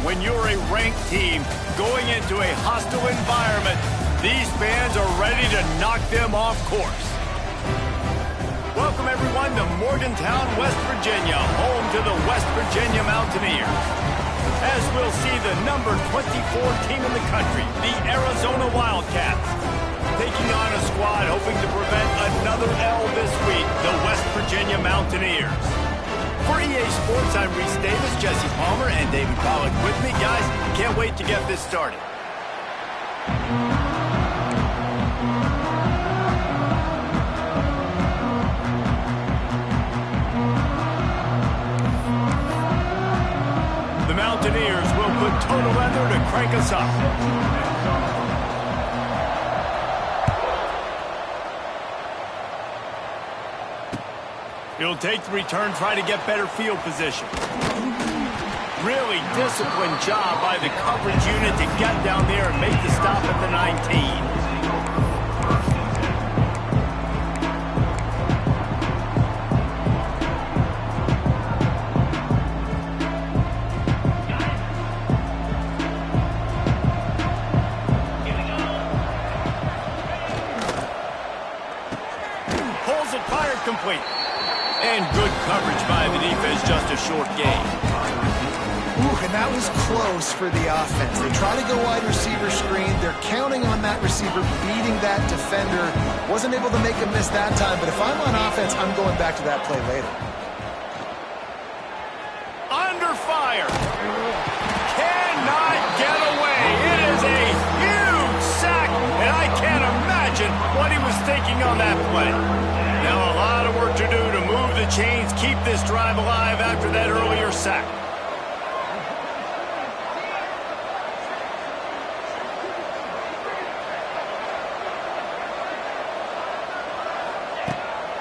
when you're a ranked team going into a hostile environment. These fans are ready to knock them off course. Welcome everyone to Morgantown, West Virginia, home to the West Virginia Mountaineers. As we'll see the number 24 team in the country, the Arizona Wildcats, taking on a squad hoping to prevent another L this week, the West Virginia Mountaineers. For EA Sports, I'm Reese Davis, Jesse Palmer, and David Pollack with me. Guys, can't wait to get this started. The Mountaineers will put total leather to crank us up. He'll take the return, try to get better field position. Really disciplined job by the coverage unit to get down there and make the stop at the 19. Pulls it, fired, complete. And good coverage by the defense, just a short gain. Ooh, and that was close for the offense. They try to go wide receiver screen. They're counting on that receiver beating that defender. Wasn't able to make a miss that time, but if I'm on offense, I'm going back to that play later. Under fire. Cannot get away. It is a huge sack, and I can't imagine what he was thinking on that play. Now a lot of work to do to move the chains, keep this drive alive after that earlier sack.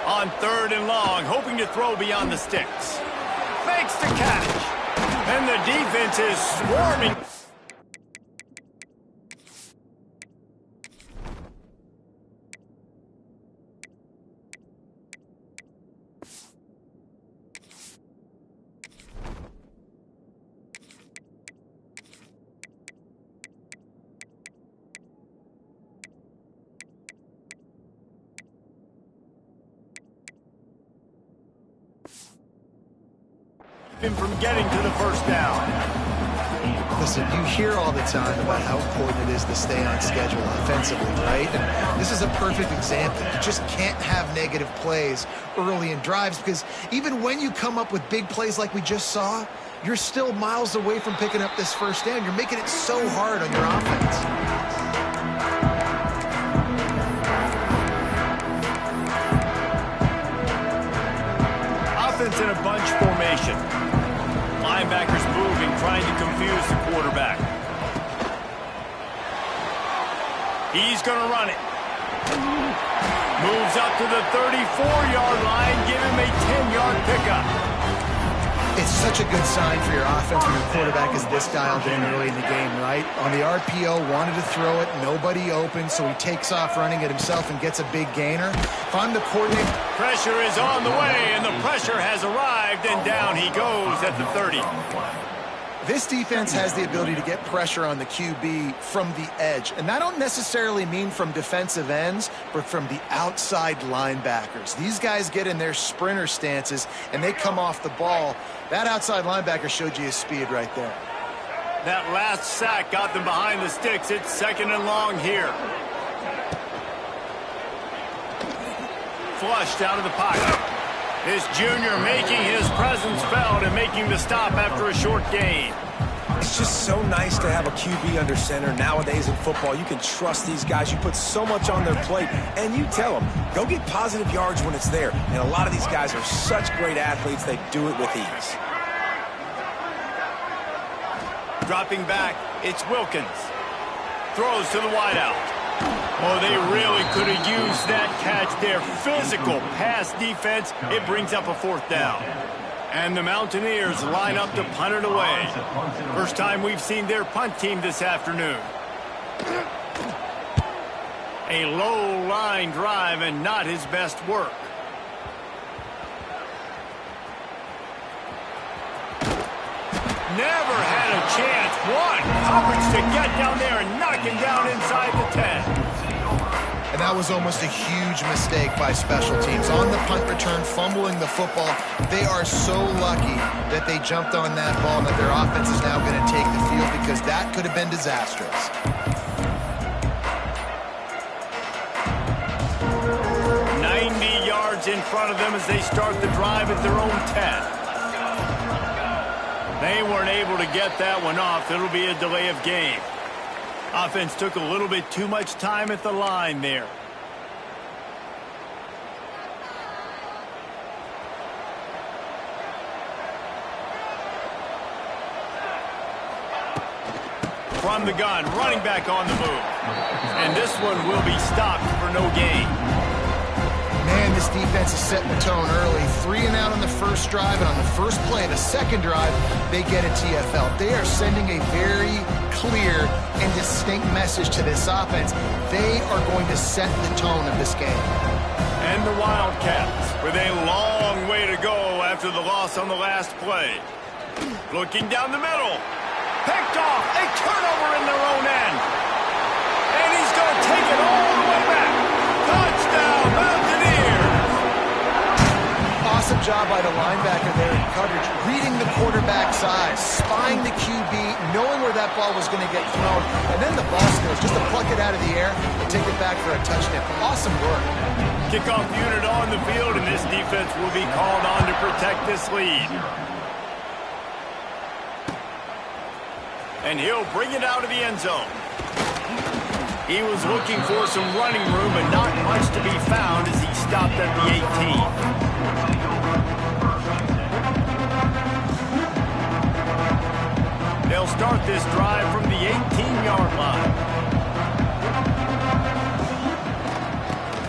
On 3rd and long, hoping to throw beyond the sticks. Fakes the catch. And the defense is swarming. Him from getting to the first down. Listen, you hear all the time about how important it is to stay on schedule offensively, right? And this is a perfect example. You just can't have negative plays early in drives because even when you come up with big plays like we just saw, you're still miles away from picking up this first down. You're making it so hard on your offense. Offense in a bunch formation. Linebackers moving, trying to confuse the quarterback. He's going to run it. Moves up to the 34-yard line, give him a 10-yard pickup. It's such a good sign for your offense when your quarterback is this dialed in early in the game, right? On the RPO, wanted to throw it, nobody open, so he takes off running it himself and gets a big gainer. If I'm the coordinator... Pressure is on the way, and the pressure has arrived, and down he goes at the 30. This defense has the ability to get pressure on the QB from the edge. And I don't necessarily mean from defensive ends, but from the outside linebackers. These guys get in their sprinter stances, and they come off the ball. That outside linebacker showed you his speed right there. That last sack got them behind the sticks. It's 2nd and long here. Flushed out of the pocket. This junior making his presence felt and making the stop after a short gain. It's just so nice to have a QB under center. Nowadays in football, you can trust these guys. You put so much on their plate, and you tell them, go get positive yards when it's there. And a lot of these guys are such great athletes, they do it with ease. Dropping back, it's Wilkins. Throws to the wideout. Oh, they really could have used that catch there. Physical pass defense. It brings up a 4th down. And the Mountaineers line up to punt it away. First time we've seen their punt team this afternoon. A low line drive and not his best work. Never had a chance. coverage to get down there and knock him down inside the 10. And that was almost a huge mistake by special teams. On the punt return, fumbling the football. They are so lucky that they jumped on that ball, that their offense is now going to take the field, because that could have been disastrous. In front of them as they start the drive at their own 10. They weren't able to get that one off. It'll be a delay of game. Offense took a little bit too much time at the line there. From the gun, running back on the move. And this one will be stopped for no gain. Man, this defense is setting the tone early. 3 and out on the first drive, and on the first play, the second drive, they get a TFL. They are sending a very clear and distinct message to this offense. They are going to set the tone of this game. And the Wildcats with a long way to go after the loss on the last play. Looking down the middle. Picked off. A turnover in their own end. And he's going to take it all the way back. Touchdown, Mountaineers! Awesome job by the linebacker there in coverage, reading the quarterback's eyes, spying the QB, knowing where that ball was going to get thrown, and then the ball skills, just to pluck it out of the air and take it back for a touchdown. Awesome work. Kickoff unit on the field, and this defense will be called on to protect this lead. And he'll bring it out of the end zone. He was looking for some running room, but not much to be found as he stopped at the 18. They'll start this drive from the 18-yard line.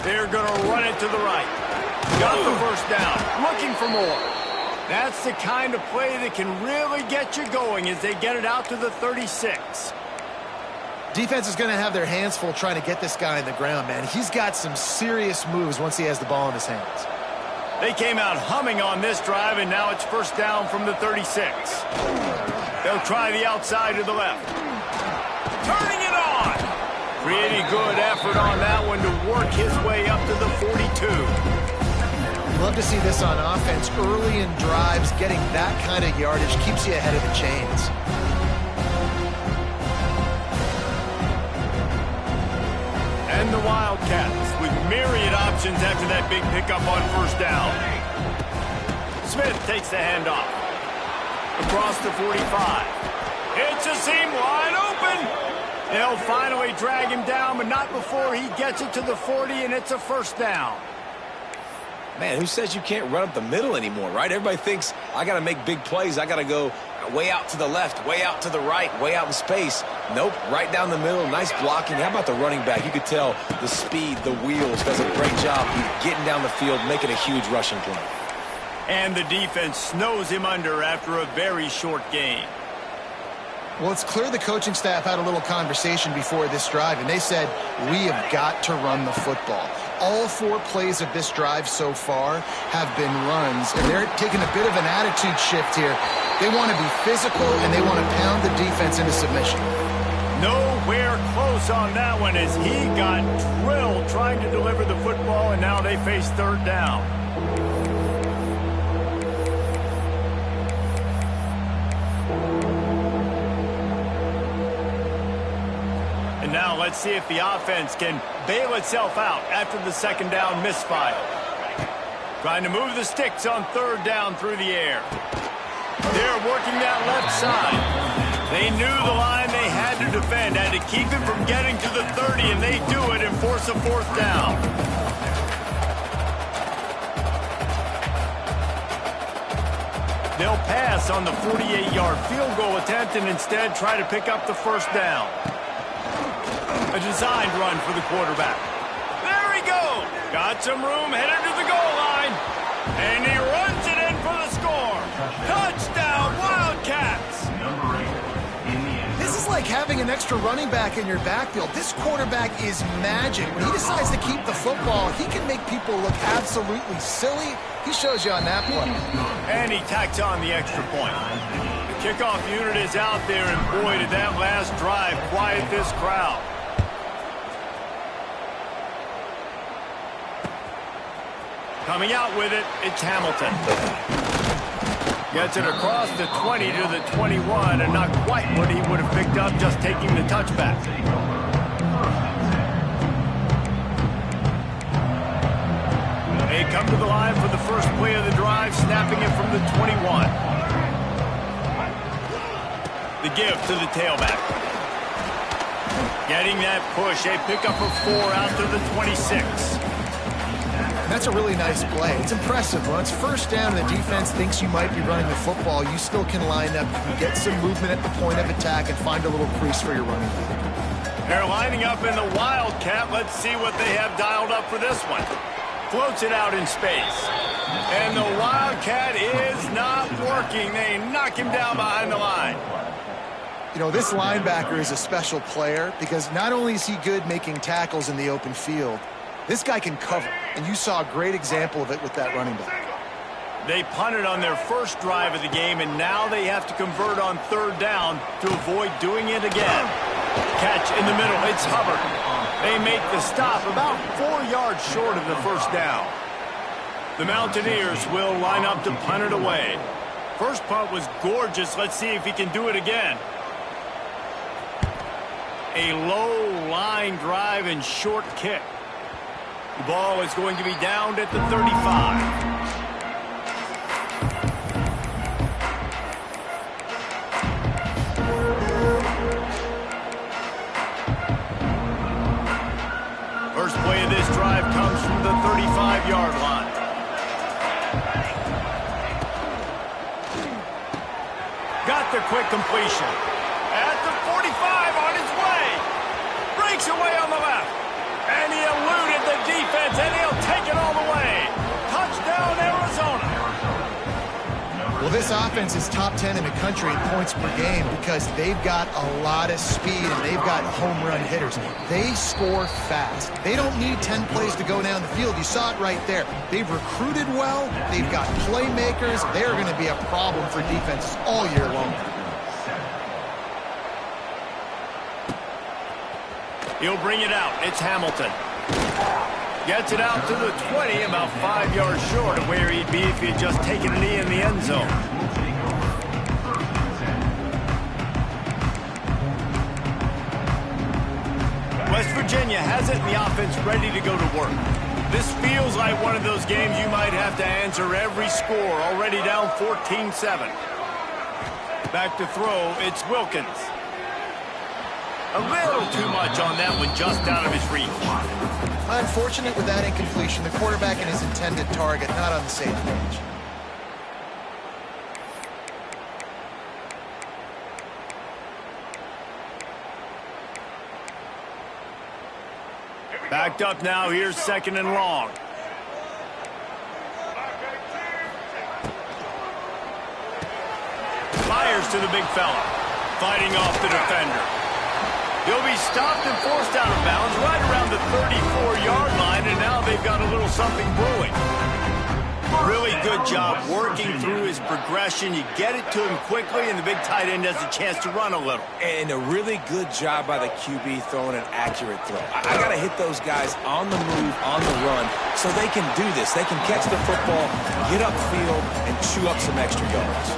They're going to run it to the right. Got the first down, looking for more. That's the kind of play that can really get you going as they get it out to the 36. Defense is going to have their hands full trying to get this guy on the ground, man. He's got some serious moves once he has the ball in his hands. They came out humming on this drive, and now it's first down from the 36. They'll try the outside to the left. Turning it on. Pretty good effort on that one to work his way up to the 42. Love to see this on offense. Early in drives, getting that kind of yardage keeps you ahead of the chains. And the Wildcats with myriad options after that big pickup on first down. Smith takes the handoff. Across the 45. It's a seam wide open. They'll finally drag him down, but not before he gets it to the 40, and it's a first down. Man, who says you can't run up the middle anymore, right? Everybody thinks, I got to make big plays. I got to go way out to the left, way out to the right, way out in space. Nope, right down the middle, nice blocking. How about the running back? You could tell the speed, the wheels, does a great job getting down the field, making a huge rushing play. And the defense snows him under after a very short game. Well, it's clear the coaching staff had a little conversation before this drive, and they said, we have got to run the football. All 4 plays of this drive so far have been runs, and they're taking a bit of an attitude shift here. They want to be physical, and they want to pound the defense into submission. Nowhere close on that one as he got drilled trying to deliver the football, and now they face third down. And now let's see if the offense can bail itself out after the second down misfire. Trying to move the sticks on third down through the air. They're working that left side. They knew the line they had to defend, had to keep him from getting to the 30, and they do it and force a fourth down. They'll pass on the 48-yard field goal attempt and instead try to pick up the first down. A designed run for the quarterback. There he goes. Got some room, headed to the goal line. And he runs it in for the score. Touchdown, Wildcats. This is like having an extra running back in your backfield. This quarterback is magic. When he decides to keep the football, he can make people look absolutely silly. He shows you on that play. And he tacks on the extra point. Kickoff unit is out there, and boy, did that last drive quiet this crowd. Coming out with it, it's Hamilton. Gets it across the 20 to the 21, and not quite what he would have picked up just taking the touchback. They come to the line for the first play of the drive, snapping it from the 21. The give to the tailback. Getting that push, a pickup of 4 out to the 26. That's a really nice play. It's impressive. When it's first down and the defense thinks you might be running the football, you still can line up. You can get some movement at the point of attack and find a little crease for your running back. They're lining up in the Wildcat. Let's see what they have dialed up for this one. Floats it out in space. And the Wildcat is not working. They knock him down behind the line. You know, this linebacker is a special player because not only is he good making tackles in the open field, this guy can cover, and you saw a great example of it with that running back. They punted on their first drive of the game, and now they have to convert on third down to avoid doing it again. Catch in the middle. It's Hubbard. They make the stop about 4 yards short of the first down. The Mountaineers will line up to punt it away. First punt was gorgeous. Let's see if he can do it again. A low line drive and short kick. The ball is going to be downed at the 35. First play of this drive comes from the 35-yard line. Got the quick completion. At the 45 on his way. Breaks away on the left. And he eluded the defense, and he'll take it all the way. Touchdown, Arizona. Well, this offense is top 10 in the country in points per game because they've got a lot of speed and they've got home run hitters. They score fast. They don't need 10 plays to go down the field. You saw it right there. They've recruited well. They've got playmakers. They're going to be a problem for defenses all year long. He'll bring it out. It's Hamilton. Gets it out to the 20, about 5 yards short of where he'd be if he had just taken a knee in the end zone. West Virginia has it and the offense ready to go to work. This feels like one of those games you might have to answer every score. Already down 14-7. Back to throw, it's Wilkins. A little too much on that one, just out of his reach. Unfortunate with that incompletion. The quarterback and his intended target not on the same page. Backed up now, here's second and long. Fires to the big fella, fighting off the defender. He'll be stopped and forced out of bounds right around the 34-yard line, and now they've got a little something brewing. Really good job working through his progression. You get it to him quickly, and the big tight end has a chance to run a little. And a really good job by the QB throwing an accurate throw. I got to hit those guys on the move, on the run, so they can do this. They can catch the football, get upfield, and chew up some extra yards.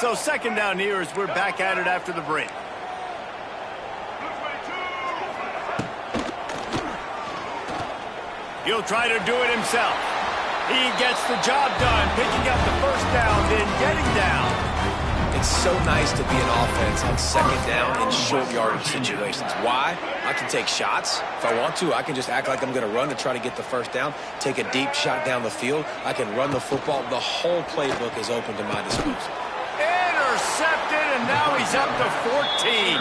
So second down here as we're back at it after the break. He'll try to do it himself. He gets the job done, picking up the first down, then getting down. It's so nice to be an offense on second down in short yardage situations. Why? I can take shots. If I want to, I can just act like I'm going to run to try to get the first down, take a deep shot down the field. I can run the football. The whole playbook is open to my disposal. Intercepted, and now he's up to 14.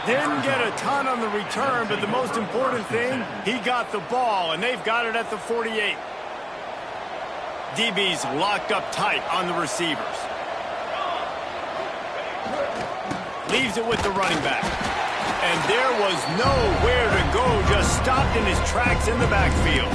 Didn't get a ton on the return, but the most important thing, he got the ball, and they've got it at the 48. DB's locked up tight on the receivers. Leaves it with the running back. And there was nowhere to go, just stopped in his tracks in the backfield.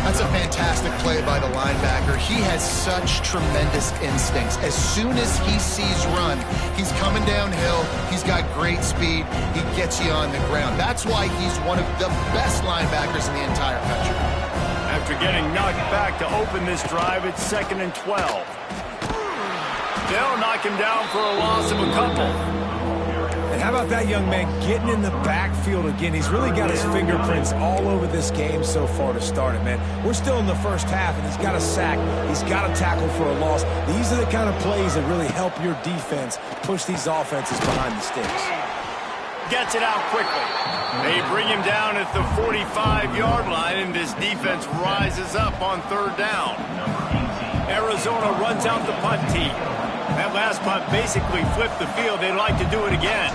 That's a fantastic play by the linebacker. He has such tremendous instincts. As soon as he sees run, he's coming downhill. He's got great speed. He gets you on the ground. That's why he's one of the best linebackers in the entire country. After getting knocked back to open this drive, it's 2nd and 12. They'll knock him down for a loss of a couple. And how about that young man getting in the backfield again? He's really got his fingerprints all over this game so far to start it, man. We're still in the first half, and he's got a sack. He's got a tackle for a loss. These are the kind of plays that really help your defense push these offenses behind the sticks. Gets it out quickly. They bring him down at the 45-yard line, and this defense rises up on 3rd down. Arizona runs out the punt team. That last punt basically flipped the field. They'd like to do it again.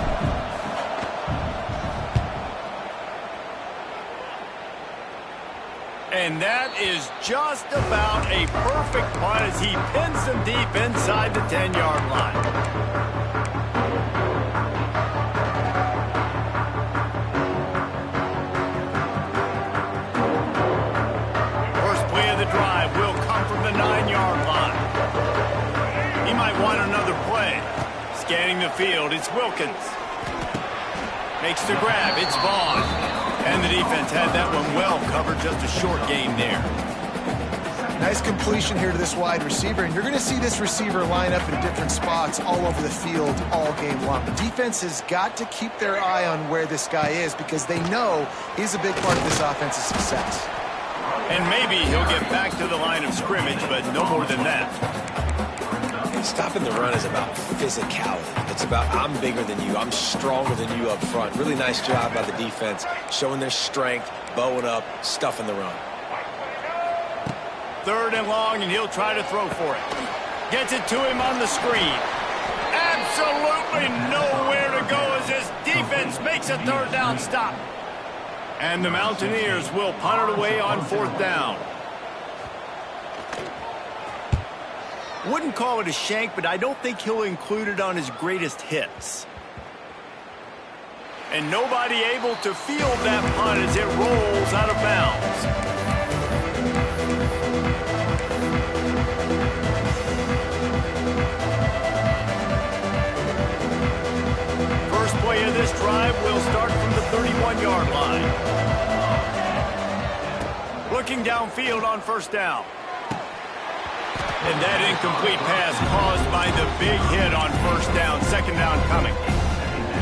And that is just about a perfect punt as he pins them deep inside the 10-yard line. First play of the drive will come from the 9-yard line. He might want another play. Scanning the field, it's Wilkins. Makes the grab, it's Vaughn. And the defense had that one well covered, just a short gain there. Nice completion here to this wide receiver, and you're going to see this receiver line up in different spots all over the field all game long. The defense has got to keep their eye on where this guy is because they know he's a big part of this offense's success. And maybe he'll get back to the line of scrimmage, but no more than that. Stopping the run is about physicality. It's about I'm bigger than you. I'm stronger than you up front. Really nice job by the defense, showing their strength, bowing up, stuffing the run. 3rd and long, and he'll try to throw for it. Gets it to him on the screen. Absolutely nowhere to go as this defense makes a 3rd down stop. And the Mountaineers will punt it away on 4th down. Wouldn't call it a shank, but I don't think he'll include it on his greatest hits. And nobody able to field that punt as it rolls out of bounds. First play of this drive will start from the 31-yard line. Looking downfield on 1st down. And that incomplete pass caused by the big hit on 1st down. 2nd down coming.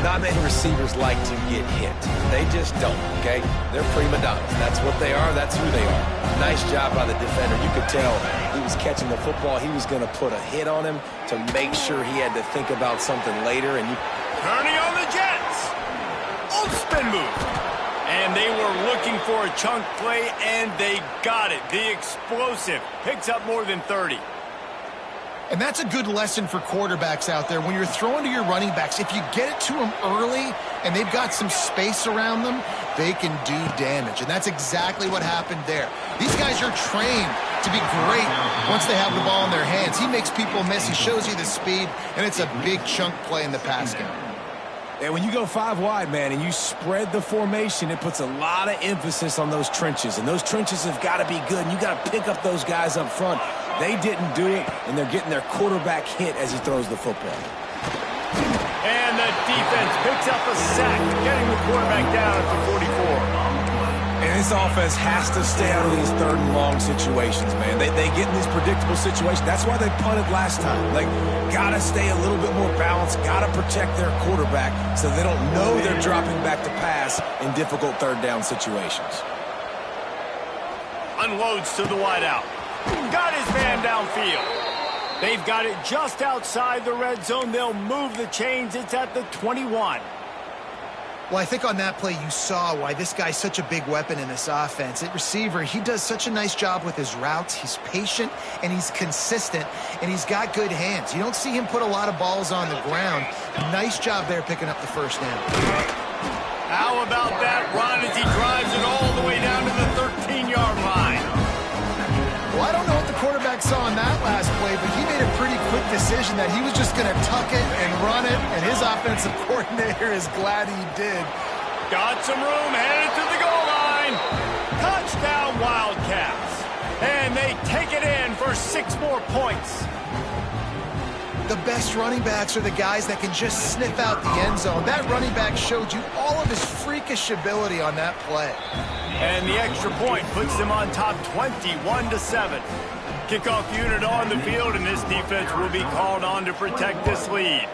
Not many receivers like to get hit. They just don't, okay? They're prima donnas. That's what they are. That's who they are. Nice job by the defender. You could tell he was catching the football. He was going to put a hit on him to make sure he had to think about something later. And Turning on the Jets. Oh, spin move. And they were looking for a chunk play, and they got it. The explosive picks up more than 30. And that's a good lesson for quarterbacks out there. When you're throwing to your running backs, if you get it to them early and they've got some space around them, they can do damage. And that's exactly what happened there. These guys are trained to be great once they have the ball in their hands. He makes people miss. He shows you the speed, and it's a big chunk play in the pass game. And when you go 5 wide, man, and you spread the formation, it puts a lot of emphasis on those trenches. And those trenches have got to be good. And you got to pick up those guys up front. They didn't do it, and they're getting their quarterback hit as he throws the football. And the defense picks up a sack, getting the quarterback down at the 44. And this offense has to stay out of these 3rd and long situations, man. They get in these predictable situations. That's why they punted last time. Like, got to stay a little bit more balanced, got to protect their quarterback so they don't know they're dropping back to pass in difficult 3rd down situations. Unloads to the wideout. Got his man downfield. They've got it just outside the red zone. They'll move the chains. It's at the 21. Well, I think on that play you saw why this guy's such a big weapon in this offense. At receiver, he does such a nice job with his routes. He's patient, and he's consistent, and he's got good hands. You don't see him put a lot of balls on the ground. Nice job there picking up the 1st down. How about that run as he drives it all the way down to the 13-yard line? Well, I don't know what the saw in that last play, but he made a pretty quick decision that he was just going to tuck it and run it, and his offensive coordinator is glad he did. Got some room, headed to the goal line. Touchdown, Wildcats. And they take it in for 6 more points. The best running backs are the guys that can just sniff out the end zone. That running back showed you all of his freakish ability on that play. And the extra point puts them on top 21-7. Kickoff unit on the field, and this defense will be called on to protect this lead.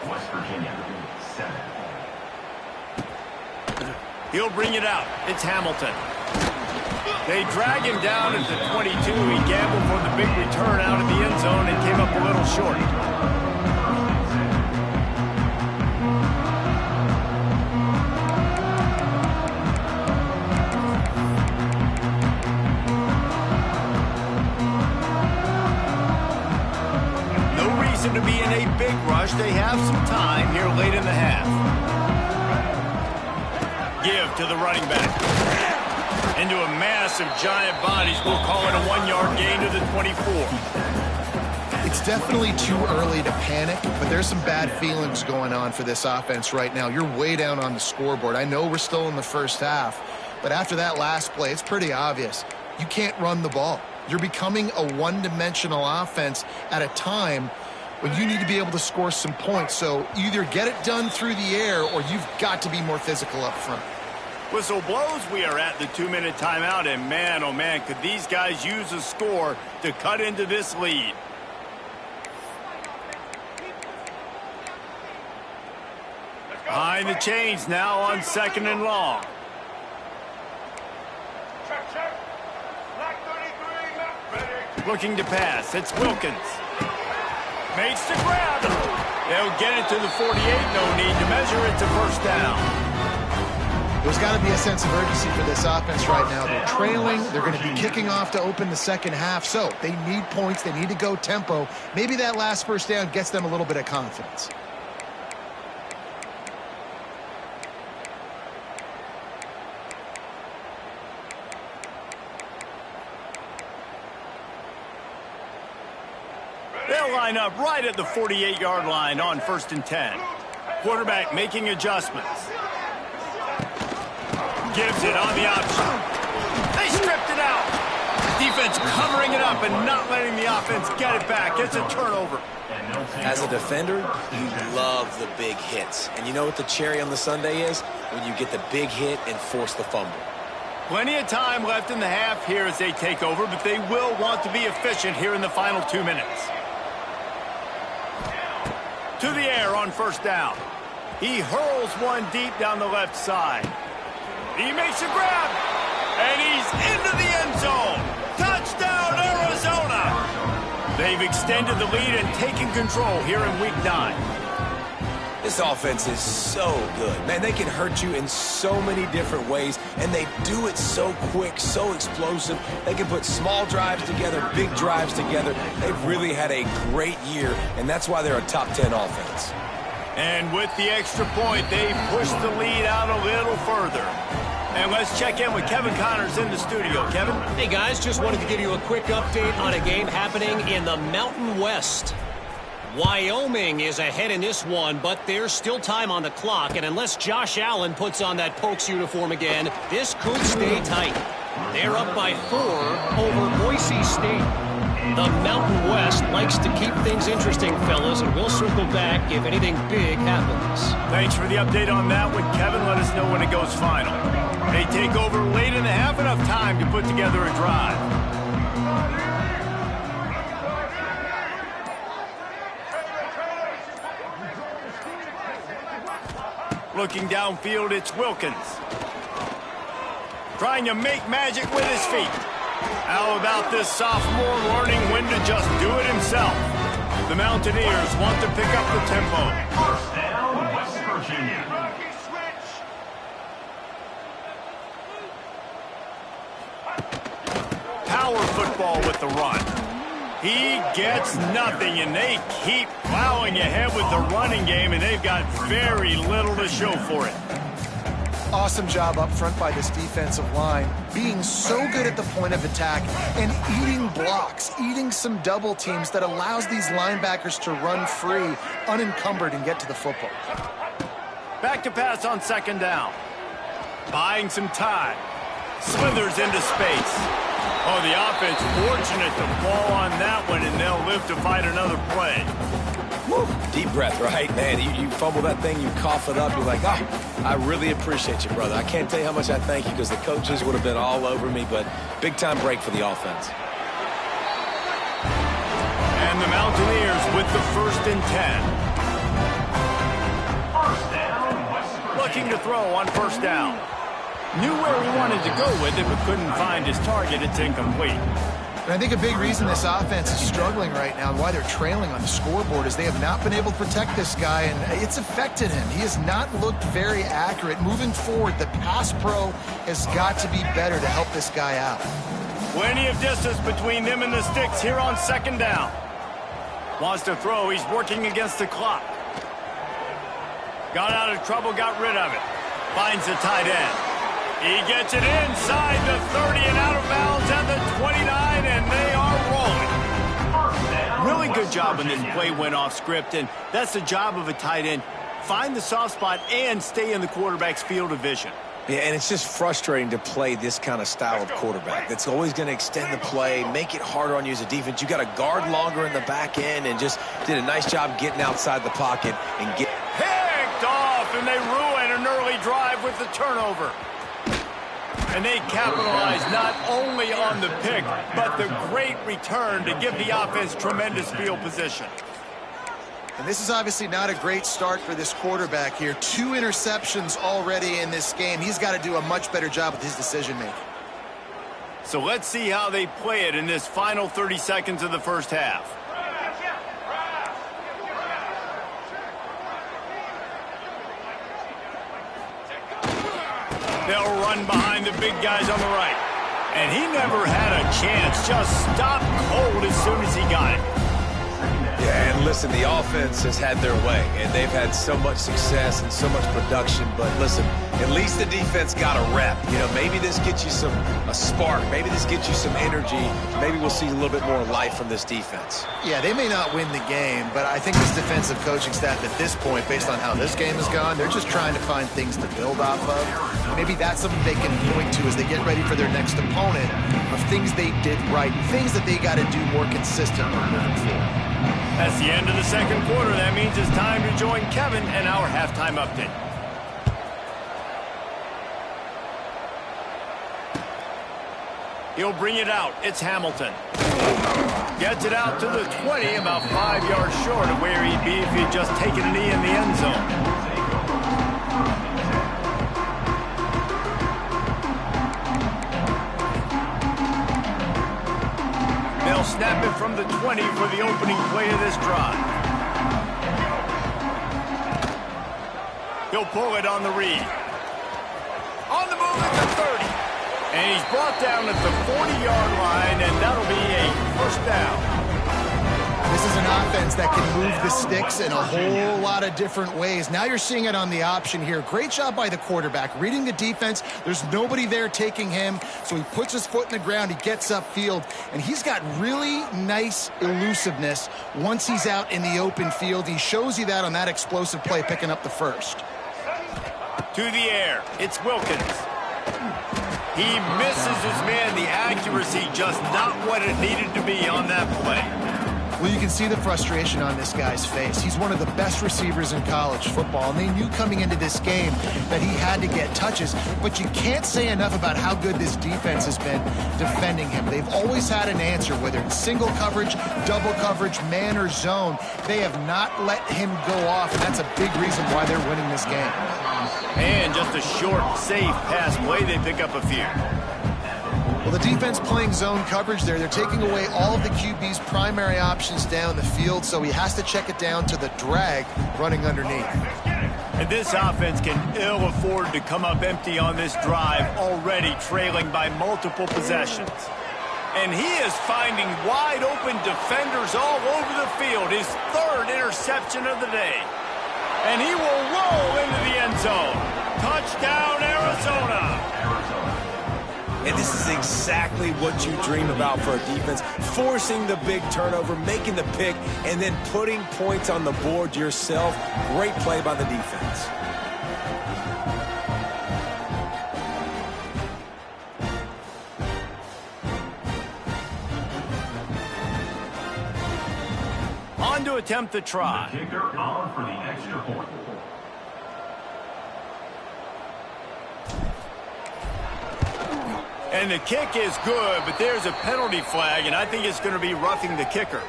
He'll bring it out. It's Hamilton. They drag him down at the 22. He gambled for the big return out of the end zone and came up a little short. To be in a big rush. They have some time here late in the half. Give to the running back. Into a mass of giant bodies. We'll call it a 1-yard gain to the 24. It's definitely too early to panic, but there's some bad feelings going on for this offense right now. You're way down on the scoreboard. I know we're still in the first half, but after that last play, it's pretty obvious. You can't run the ball. You're becoming a one-dimensional offense at a time when you need to be able to score some points. So either get it done through the air or you've got to be more physical up front. Whistle blows. We are at the 2-minute timeout, and man, oh man, could these guys use a score to cut into this lead. Behind the chains now on 2nd and long. Looking to pass. It's Wilkins. Makes the grab. They'll get it to the 48. No need to measure. It's a first down. There's got to be a sense of urgency for this offense right now. They're trailing. They're going to be kicking off to open the second half. So they need points. They need to go tempo. Maybe that last first down gets them a little bit of confidence. They'll line up right at the 48-yard line on 1st and 10. Quarterback making adjustments. Gives it on the option. They stripped it out. Defense covering it up and not letting the offense get it back. It's a turnover. As a defender, you love the big hits. And you know what the cherry on the sundae is? When you get the big hit and force the fumble. Plenty of time left in the half here as they take over, but they will want to be efficient here in the final 2 minutes. To the air on 1st down. He hurls one deep down the left side. He makes a grab, and he's into the end zone. Touchdown, Arizona! They've extended the lead and taken control here in Week 9. This offense is so good. Man, they can hurt you in so many different ways, and they do it so quick, so explosive. They can put small drives together, big drives together. They've really had a great year, and that's why they're a top 10 offense. And with the extra point, they push the lead out a little further. And let's check in with Kevin Connors in the studio. Kevin? Hey, guys, just wanted to give you a quick update on a game happening in the Mountain West. Wyoming is ahead in this one, but there's still time on the clock, and unless Josh Allen puts on that Pokes uniform again, this could stay tight. They're up by 4 over Boise State. The Mountain West likes to keep things interesting, fellas, and we'll circle back if anything big happens. Thanks for the update on that one, Kevin. Let us know when it goes final. They take over late in the half, enough time to put together a drive. Looking downfield, it's Wilkins. Trying to make magic with his feet. How about this sophomore learning when to just do it himself? The Mountaineers want to pick up the tempo. First down, West Virginia. Power football with the run. He gets nothing, and they keep plowing ahead with the running game, and they've got very little to show for it. Awesome job up front by this defensive line, being so good at the point of attack and eating blocks, eating some double teams that allows these linebackers to run free, unencumbered, and get to the football. Back to pass on second down. Buying some time. Slithers into space. Oh, the offense fortunate to fall on that one, and they'll live to fight another play. Woo. Deep breath, right, man? You fumble that thing, you cough it up, you're like, oh, I really appreciate you, brother. I can't tell you how much I thank you because the coaches would have been all over me, but big-time break for the offense. And the Mountaineers with the 1st and 10. First down, West Virginia. Looking to throw on 1st down. Knew where he wanted to go with it, but couldn't find his target. It's incomplete. And I think a big reason this offense is struggling right now and why they're trailing on the scoreboard is they have not been able to protect this guy, and it's affected him. He has not looked very accurate. Moving forward, the pass pro has got to be better to help this guy out. Plenty of distance between them and the sticks here on 2nd down. Wants to throw. He's working against the clock. Got out of trouble, got rid of it. Finds the tight end. He gets it inside the 30 and out of bounds at the 29, and they are rolling. Really good job when this play went off script, and that's the job of a tight end. Find the soft spot and stay in the quarterback's field of vision. Yeah, and it's just frustrating to play this kind of style of quarterback. That's always going to extend the play, make it harder on you as a defense. You got to guard longer in the back end, and just did a nice job getting outside the pocket and get Picked off, and they ruin an early drive with the turnover. And they capitalize not only on the pick, but the great return to give the offense tremendous field position. And this is obviously not a great start for this quarterback here. 2 interceptions already in this game. He's got to do a much better job with his decision-making. So let's see how they play it in this final 30 seconds of the 1st half. They'll run behind the big guys on the right. And he never had a chance. Just stopped cold as soon as he got it. Yeah, and listen, the offense has had their way, and they've had so much success and so much production. But listen, at least the defense got a rep. You know, maybe this gets you a spark. Maybe this gets you some energy. Maybe we'll see a little bit more life from this defense. Yeah, they may not win the game, but I think this defensive coaching staff at this point, based on how this game has gone, they're just trying to find things to build off of. Maybe that's something they can point to as they get ready for their next opponent of things they did right, things that they got to do more consistently moving forward. That's the end of the 2nd quarter. That means it's time to join Kevin and our halftime update. He'll bring it out. It's Hamilton. Gets it out to the 20, about 5 yards short of where he'd be if he'd just taken a knee in the end zone. They'll snap it from the 20 for the opening play of this drive. He'll pull it on the read. On the move at the 30. And he's brought down at the 40-yard line, and that'll be a 1st down. This is an offense that can move the sticks in a whole lot of different ways. Now you're seeing it on the option here. Great job by the quarterback. Reading the defense, there's nobody there taking him, so he puts his foot in the ground, he gets upfield, and he's got really nice elusiveness once he's out in the open field. He shows you that on that explosive play, picking up the 1st. To the air, it's Wilkins. He misses his man. The accuracy just not what it needed to be on that play. Well, you can see the frustration on this guy's face. He's one of the best receivers in college football, and they knew coming into this game that he had to get touches, but you can't say enough about how good this defense has been defending him. They've always had an answer, whether it's single coverage, double coverage, man or zone. They have not let him go off, and that's a big reason why they're winning this game. And just a short, safe pass play, they pick up a few. Well, the defense playing zone coverage there. They're taking away all of the QB's primary options down the field, so he has to check it down to the drag running underneath. And this offense can ill afford to come up empty on this drive, already trailing by multiple possessions. And he is finding wide open defenders all over the field. His 3rd interception of the day. And he will roll into the end zone. Touchdown, Arizona. And this is exactly what you dream about for a defense, forcing the big turnover, making the pick, and then putting points on the board yourself. Great play by the defense. On to attempt the try. The kicker on for the extra point. And the kick is good, but there's a penalty flag, and I think it's going to be roughing the kicker.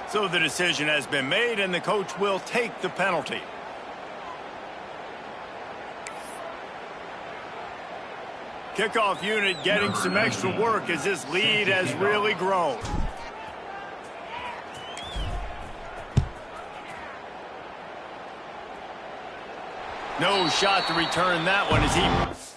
So the decision has been made, and the coach will take the penalty. Kickoff unit getting some extra work as this lead has really grown. No shot to return that one as he